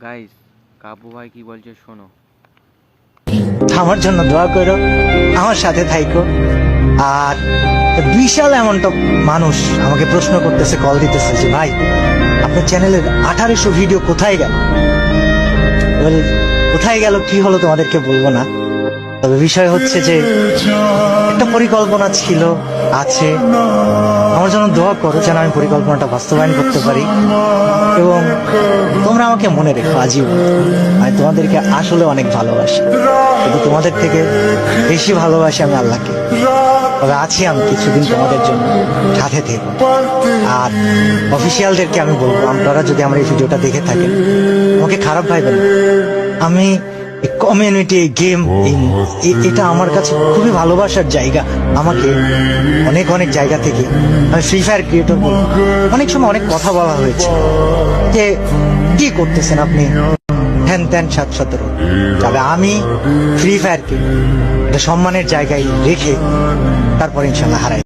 Guys, কাবু ভাই কি বলছে শোনো। আমার জন্য দোয়া করো, আমার সাথে থাইকো। আর বিশাল এমনটা মানুষ আমাকে প্রশ্ন করতেছে, কল দিতেছে যে ভাই আপনার চ্যানেলের 1800 ভিডিও কোথায় গেল। কোথায় গেল কি হলো তোমাদেরকে বলবো না, তবে বিষয় হচ্ছে যে একটা পরিকল্পনা ছিল, আছে। আমার জন্য দোয়া করো যেন আমি পরিকল্পনাটা বাস্তবায়ন করতে পারি এবং তোমরা আমাকে মনে রেখো আজীবন। আমি তোমাদেরকে আসলে অনেক ভালোবাসি, কিন্তু তোমাদের থেকে বেশি ভালোবাসি আমি আল্লাহকে। তবে আছি আমি কিছুদিন তোমাদের জন্য সাথে থেকো। আর অফিসিয়ালদেরকে আমি বলবো, আপনারা যদি আমার এই ভিডিওটা দেখে থাকেন আমাকে খারাপ ভাইবেন না। আমি কমিউনিটি গেম এটা আমার কাছে খুবই ভালোবাসার জায়গা। আমাকে অনেক অনেক জায়গা থেকে আমি ফ্রি ফায়ার ক্রিয়েটর বলবো। অনেক সময় অনেক কথা বলা হয়েছে যে কি করতেছেন আপনি, হ্যান ত্যান 7-17। তবে আমি ফ্রি ফায়ারকে একটা সম্মানের জায়গায় রেখে তারপর ইনশাল্লাহ হারাই।